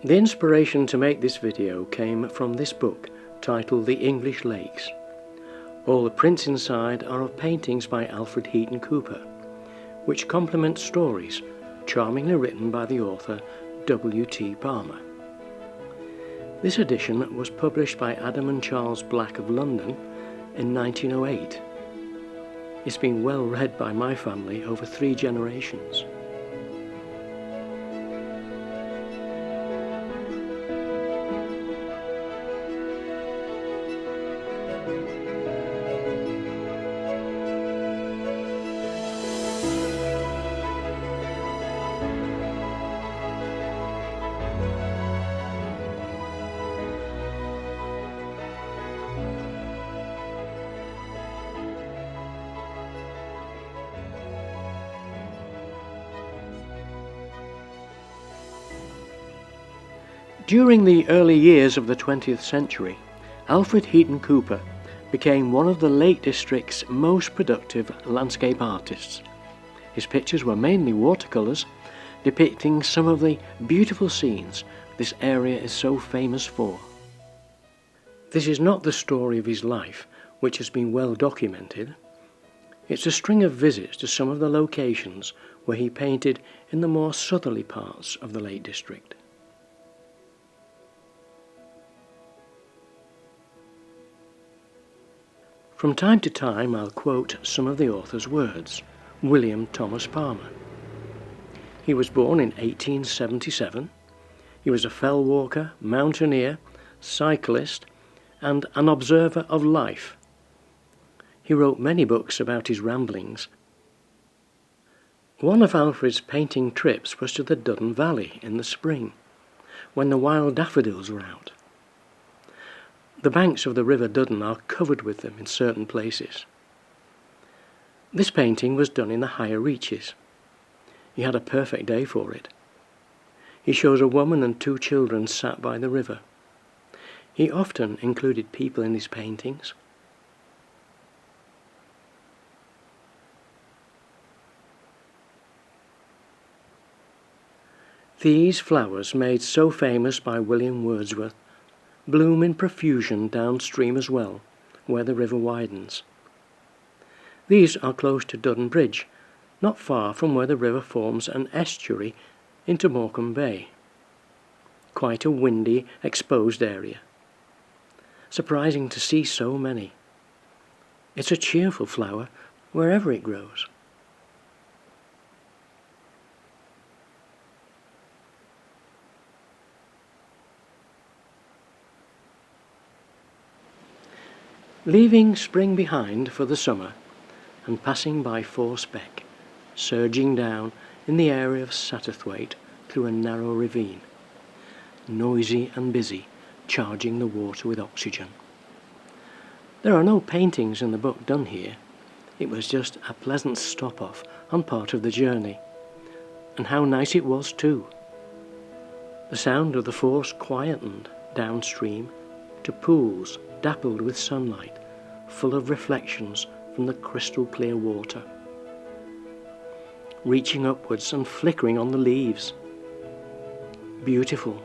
The inspiration to make this video came from this book titled The English Lakes. All the prints inside are of paintings by Alfred Heaton Cooper, which complement stories charmingly written by the author W.T. Palmer. This edition was published by Adam and Charles Black of London in 1908. It's been well read by my family over 3 generations. During the early years of the 20th century, Alfred Heaton Cooper became one of the Lake District's most productive landscape artists. His pictures were mainly watercolours, depicting some of the beautiful scenes this area is so famous for. This is not the story of his life, which has been well documented. It's a string of visits to some of the locations where he painted in the more southerly parts of the Lake District. From time to time I'll quote some of the author's words. William Thomas Palmer. He was born in 1877. He was a fell walker, mountaineer, cyclist, and an observer of life. He wrote many books about his ramblings. One of Alfred's painting trips was to the Duddon Valley in the spring, when the wild daffodils were out. The banks of the River Duddon are covered with them in certain places. This painting was done in the higher reaches. He had a perfect day for it. He shows a woman and 2 children sat by the river. He often included people in his paintings. These flowers, made so famous by William Wordsworth, bloom in profusion downstream as well, where the river widens. These are close to Duddon Bridge, not far from where the river forms an estuary into Morecambe Bay. Quite a windy, exposed area. Surprising to see so many. It's a cheerful flower wherever it grows. Leaving spring behind for the summer and passing by Force Beck, surging down in the area of Satterthwaite through a narrow ravine, noisy and busy, charging the water with oxygen. There are no paintings in the book done here. It was just a pleasant stop-off on part of the journey, and how nice it was too. The sound of the Force quietened downstream to pools dappled with sunlight, full of reflections from the crystal clear water, reaching upwards and flickering on the leaves. Beautiful.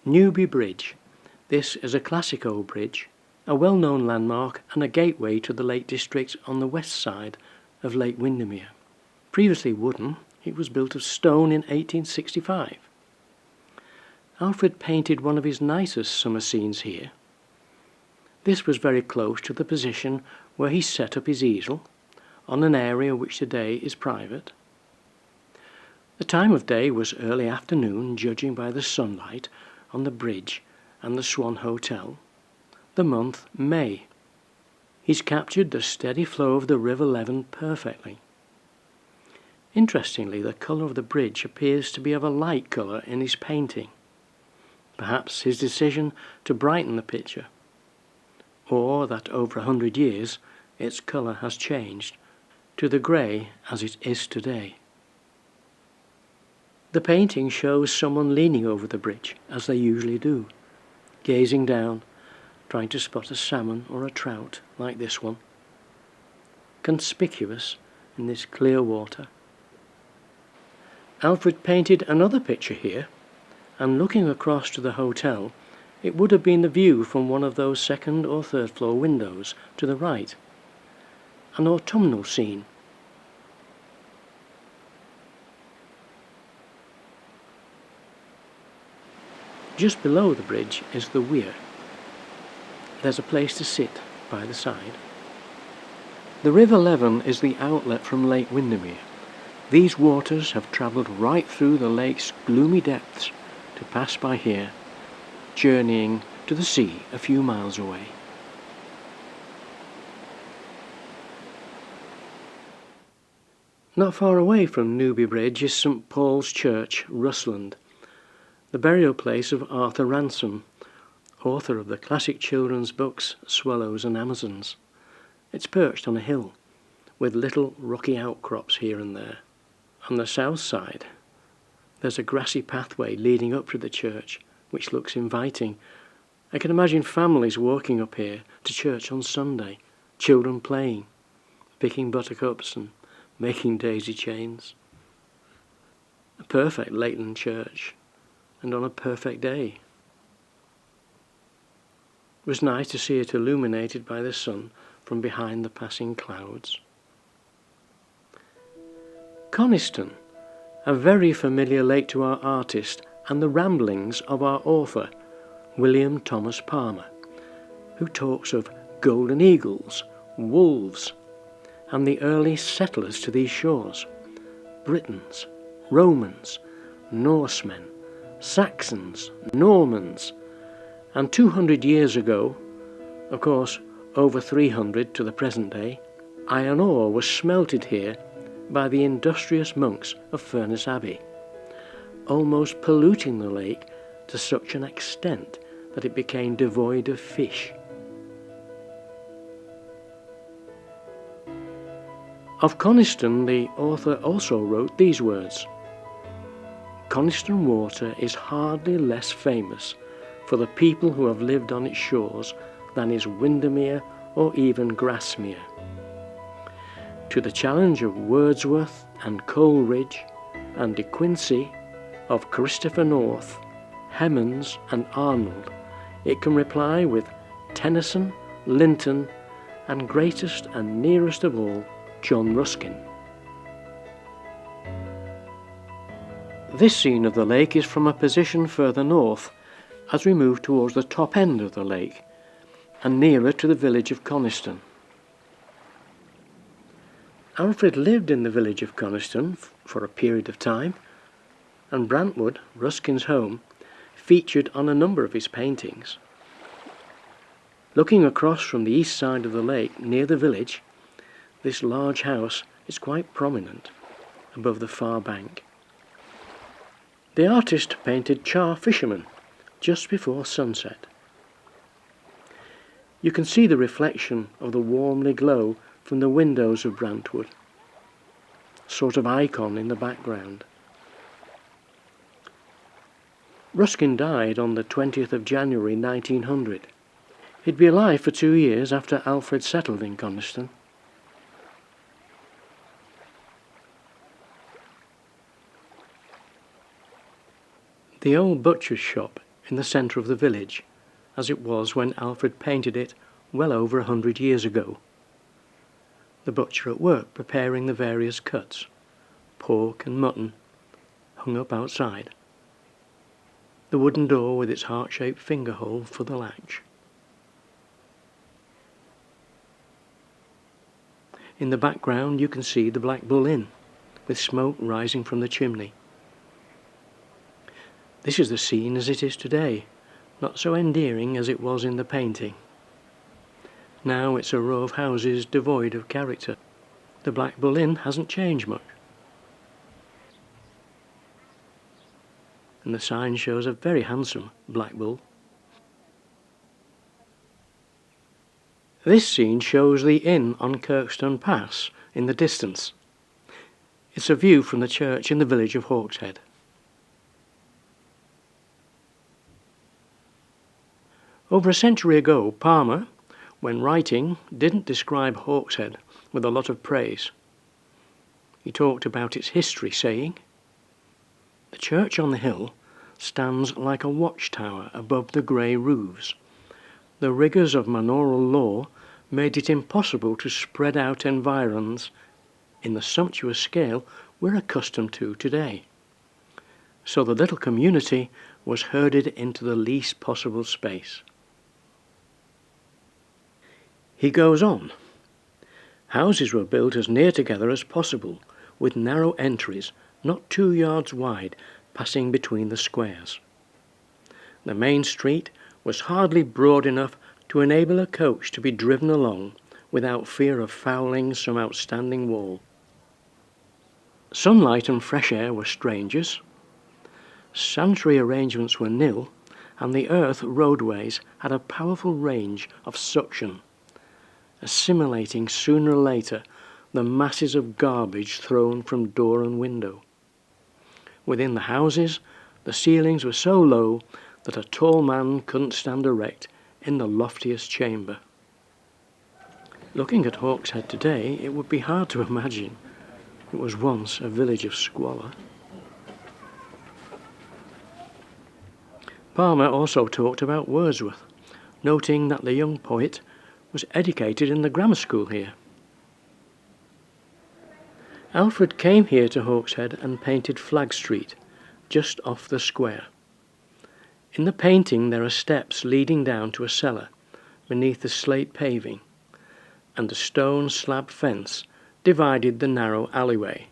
Newby Bridge. This is a classic old bridge, a well-known landmark and a gateway to the Lake District on the west side of Lake Windermere. Previously wooden, it was built of stone in 1865. Alfred painted one of his nicest summer scenes here. This was very close to the position where he set up his easel, on an area which today is private. The time of day was early afternoon, judging by the sunlight on the bridge and the Swan Hotel. The month May. He's captured the steady flow of the River Leven perfectly. Interestingly, the colour of the bridge appears to be of a light colour in his painting. Perhaps his decision to brighten the picture, or that over 100 years its colour has changed to the grey as it is today. The painting shows someone leaning over the bridge, as they usually do, gazing down, trying to spot a salmon or a trout like this one, conspicuous in this clear water. Alfred painted another picture here, and looking across to the hotel, it would have been the view from one of those second or third floor windows to the right, an autumnal scene. Just below the bridge is the weir. There's a place to sit by the side. The River Leven is the outlet from Lake Windermere. These waters have travelled right through the lake's gloomy depths to pass by here, journeying to the sea a few miles away. Not far away from Newby Bridge is St Paul's Church, Rusland, the burial place of Arthur Ransome, author of the classic children's books Swallows and Amazons. It's perched on a hill, with little rocky outcrops here and there. On the south side, there's a grassy pathway leading up to the church, which looks inviting. I can imagine families walking up here to church on Sunday, children playing, picking buttercups and making daisy chains. A perfect Lakeland church, and on a perfect day. It was nice to see it illuminated by the sun from behind the passing clouds. Coniston, a very familiar lake to our artist and the ramblings of our author, William Thomas Palmer, who talks of golden eagles, wolves, and the early settlers to these shores, Britons, Romans, Norsemen, Saxons, Normans, and 200 years ago, of course over 300 to the present day, iron ore was smelted here by the industrious monks of Furness Abbey, almost polluting the lake to such an extent that it became devoid of fish. Of Coniston, the author also wrote these words: Coniston water is hardly less famous for the people who have lived on its shores than is Windermere or even Grasmere. To the challenge of Wordsworth and Coleridge and De Quincey, of Christopher North, Hemans and Arnold, it can reply with Tennyson, Linton, and greatest and nearest of all, John Ruskin. This scene of the lake is from a position further north, as we move towards the top end of the lake, and nearer to the village of Coniston. Alfred lived in the village of Coniston for a period of time, and Brantwood, Ruskin's home, featured on a number of his paintings. Looking across from the east side of the lake near the village, this large house is quite prominent above the far bank. The artist painted char fishermen just before sunset. You can see the reflection of the warmly glow from the windows of Brantwood, sort of icon in the background. Ruskin died on the 20th of January 1900. He'd be alive for 2 years after Alfred settled in Coniston. The old butcher's shop in the centre of the village, as it was when Alfred painted it well over 100 years ago. The butcher at work preparing the various cuts, pork and mutton, hung up outside. The wooden door with its heart-shaped finger hole for the latch. In the background you can see the Black Bull Inn, with smoke rising from the chimney. This is the scene as it is today, not so endearing as it was in the painting. Now it's a row of houses devoid of character. The Black Bull Inn hasn't changed much. And the sign shows a very handsome black bull. This scene shows the inn on Kirkstone Pass in the distance. It's a view from the church in the village of Hawkshead. Over a century ago, Palmer, when writing, didn't describe Hawkshead with a lot of praise. He talked about its history, saying, "The church on the hill stands like a watchtower above the grey roofs. The rigours of manorial law made it impossible to spread out environs in the sumptuous scale we're accustomed to today. So the little community was herded into the least possible space." He goes on. Houses were built as near together as possible, with narrow entries, not 2 yards wide, passing between the squares. The main street was hardly broad enough to enable a coach to be driven along without fear of fouling some outstanding wall. Sunlight and fresh air were strangers. Sanitary arrangements were nil, and the earth roadways had a powerful range of suction, assimilating sooner or later the masses of garbage thrown from door and window. Within the houses, the ceilings were so low that a tall man couldn't stand erect in the loftiest chamber. Looking at Hawkshead today, it would be hard to imagine it was once a village of squalor. Palmer also talked about Wordsworth, noting that the young poet was educated in the grammar school here. Alfred came here to Hawkshead and painted Flag Street, just off the square. In the painting there are steps leading down to a cellar beneath the slate paving, and a stone slab fence divided the narrow alleyway.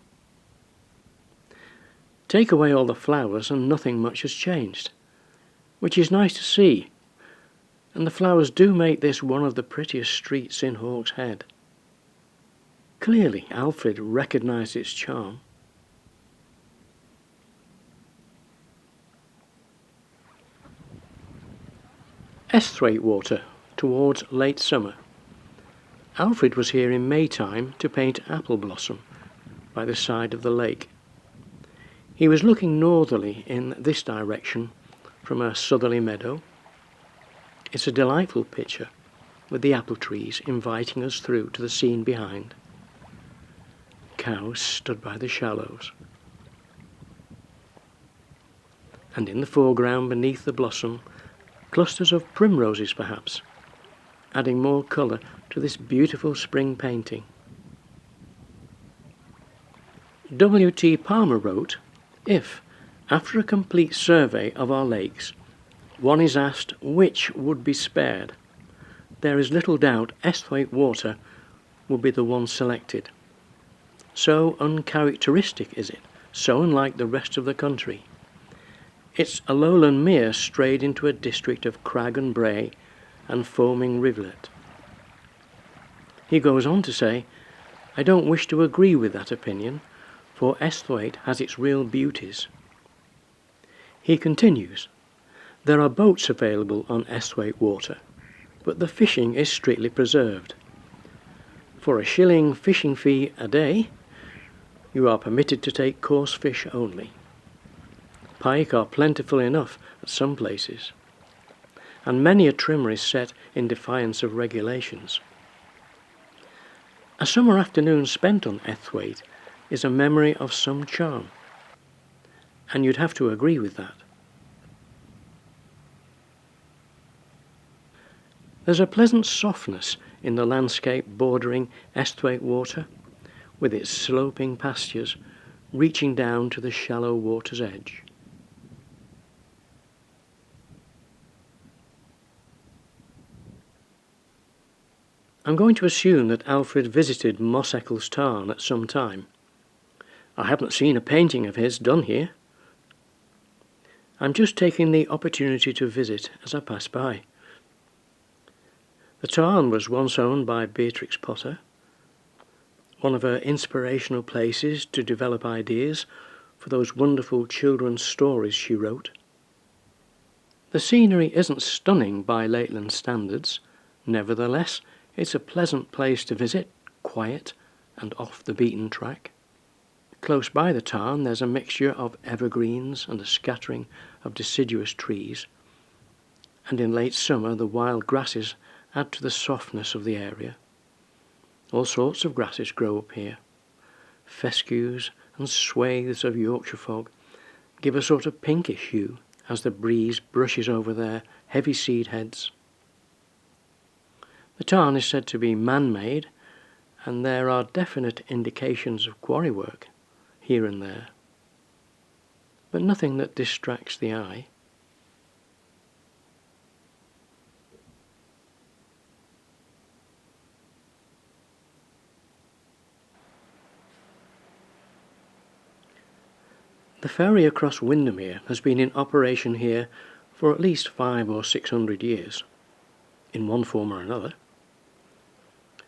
Take away all the flowers and nothing much has changed, which is nice to see, and the flowers do make this one of the prettiest streets in Hawkshead. Clearly Alfred recognised its charm. Esthwaite Water, towards late summer. Alfred was here in May time to paint apple blossom by the side of the lake. He was looking northerly in this direction from a southerly meadow. It's a delightful picture, with the apple trees inviting us through to the scene behind. Cows stood by the shallows. And in the foreground, beneath the blossom, clusters of primroses perhaps, adding more colour to this beautiful spring painting. W.T. Palmer wrote, "If, after a complete survey of our lakes, one is asked which would be spared, there is little doubt Esthwaite Water would be the one selected. So uncharacteristic is it, so unlike the rest of the country. It's a lowland mere strayed into a district of crag and brae and foaming rivulet." He goes on to say, "I don't wish to agree with that opinion, for Esthwaite has its real beauties." He continues, "There are boats available on Esthwaite Water, but the fishing is strictly preserved. For a shilling fishing fee a day, you are permitted to take coarse fish only. Pike are plentiful enough at some places, and many a trimmer is set in defiance of regulations. A summer afternoon spent on Esthwaite is a memory of some charm, and you'd have to agree with that." There's a pleasant softness in the landscape bordering Esthwaite Water, with its sloping pastures reaching down to the shallow water's edge. I'm going to assume that Alfred visited Moss Eccles Tarn at some time. I haven't seen a painting of his done here. I'm just taking the opportunity to visit as I pass by. The tarn was once owned by Beatrix Potter, one of her inspirational places to develop ideas for those wonderful children's stories she wrote. The scenery isn't stunning by Lakeland standards, nevertheless, it's a pleasant place to visit, quiet and off the beaten track. Close by the tarn there's a mixture of evergreens and a scattering of deciduous trees, and in late summer the wild grasses add to the softness of the area. All sorts of grasses grow up here. Fescues and swathes of Yorkshire fog give a sort of pinkish hue as the breeze brushes over their heavy seed heads. The tarn is said to be man-made, and there are definite indications of quarry work here and there, but nothing that distracts the eye. The ferry across Windermere has been in operation here for at least 500 or 600 years, in one form or another,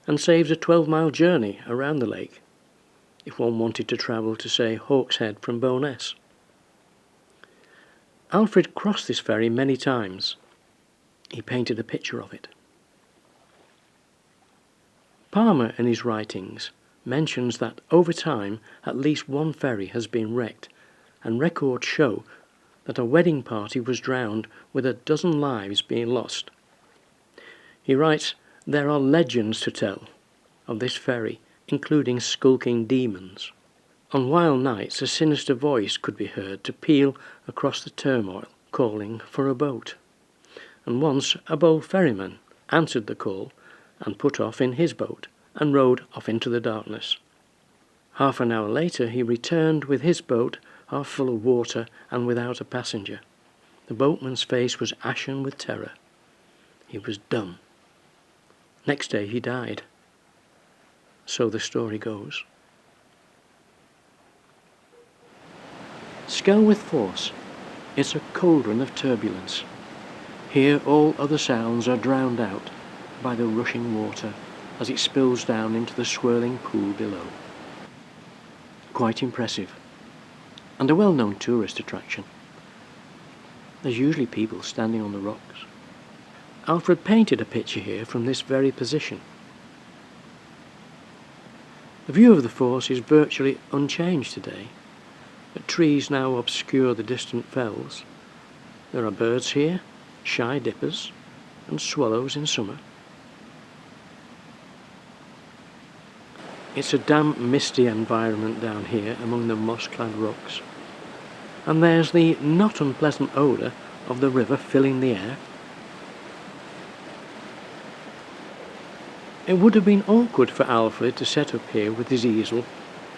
and saves a 12-mile journey around the lake if one wanted to travel to, say, Hawkshead from Bowness. Alfred crossed this ferry many times. He painted a picture of it. Palmer, in his writings, mentions that over time at least one ferry has been wrecked, and records show that a wedding party was drowned with a dozen lives being lost. He writes, "There are legends to tell of this ferry, including skulking demons. On wild nights a sinister voice could be heard to peal across the turmoil, calling for a boat. And once a bold ferryman answered the call and put off in his boat and rowed off into the darkness. Half an hour later he returned with his boat half full of water and without a passenger. The boatman's face was ashen with terror. He was dumb. Next day he died." So the story goes. Skelwith Force is a cauldron of turbulence. Here all other sounds are drowned out by the rushing water as it spills down into the swirling pool below. Quite impressive, and a well-known tourist attraction. There's usually people standing on the rocks. Alfred painted a picture here from this very position. The view of the force is virtually unchanged today, but trees now obscure the distant fells. There are birds here, shy dippers, and swallows in summer. It's a damp, misty environment down here among the moss-clad rocks, and there's the not unpleasant odour of the river filling the air. It would have been awkward for Alfred to set up here with his easel,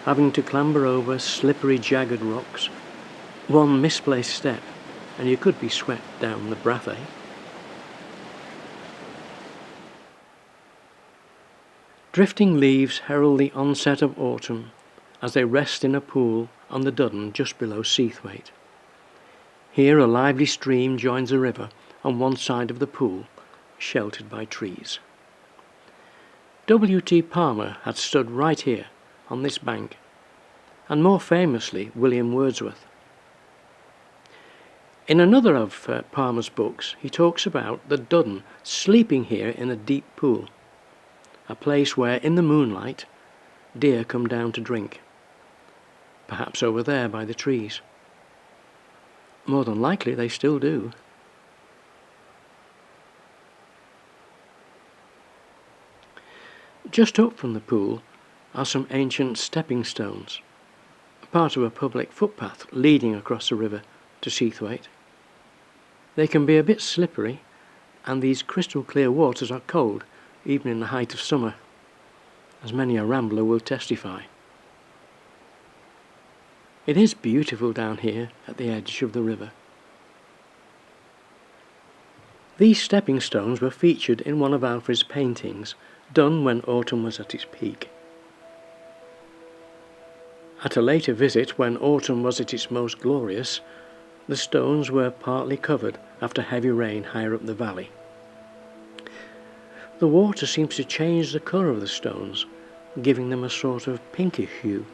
having to clamber over slippery, jagged rocks. One misplaced step, and you could be swept down the Brathay. Drifting leaves herald the onset of autumn as they rest in a pool on the Duddon just below Seathwaite. Here a lively stream joins the river on one side of the pool, sheltered by trees. W.T. Palmer had stood right here on this bank, and more famously William Wordsworth. In another of Palmer's books he talks about the Duddon sleeping here in a deep pool, a place where in the moonlight deer come down to drink, perhaps over there by the trees. More than likely they still do. Just up from the pool are some ancient stepping stones, part of a public footpath leading across the river to Seathwaite. They can be a bit slippery, and these crystal clear waters are cold, even in the height of summer, as many a rambler will testify. It is beautiful down here at the edge of the river. These stepping stones were featured in one of Alfred's paintings, done when autumn was at its peak. At a later visit, when autumn was at its most glorious, the stones were partly covered after heavy rain higher up the valley. The water seems to change the colour of the stones, giving them a sort of pinkish hue.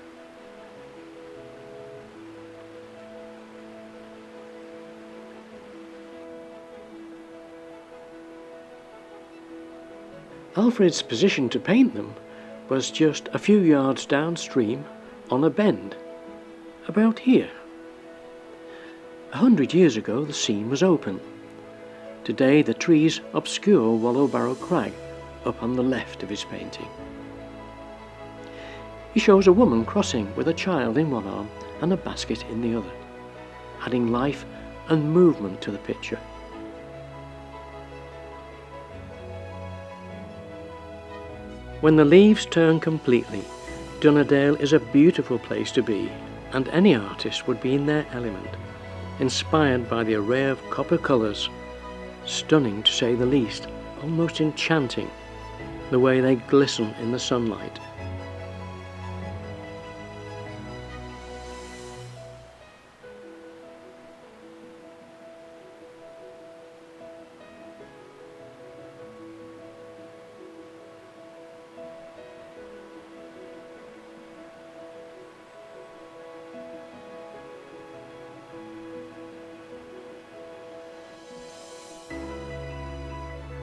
Alfred's position to paint them was just a few yards downstream on a bend, about here. 100 years ago the scene was open. Today the trees obscure Wallowbarrow Crag up on the left of his painting. He shows a woman crossing with a child in one arm and a basket in the other, adding life and movement to the picture. When the leaves turn completely, Dunnerdale is a beautiful place to be, and any artist would be in their element, inspired by the array of copper colours, stunning to say the least, almost enchanting, the way they glisten in the sunlight.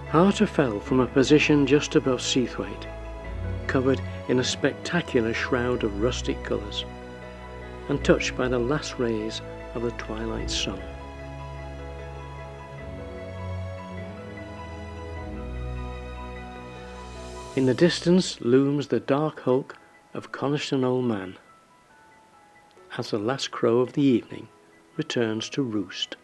Harter fell from a position just above Seathwaite, covered in a spectacular shroud of rustic colours, and touched by the last rays of the twilight sun. In the distance looms the dark hulk of Coniston Old Man, as the last crow of the evening returns to roost.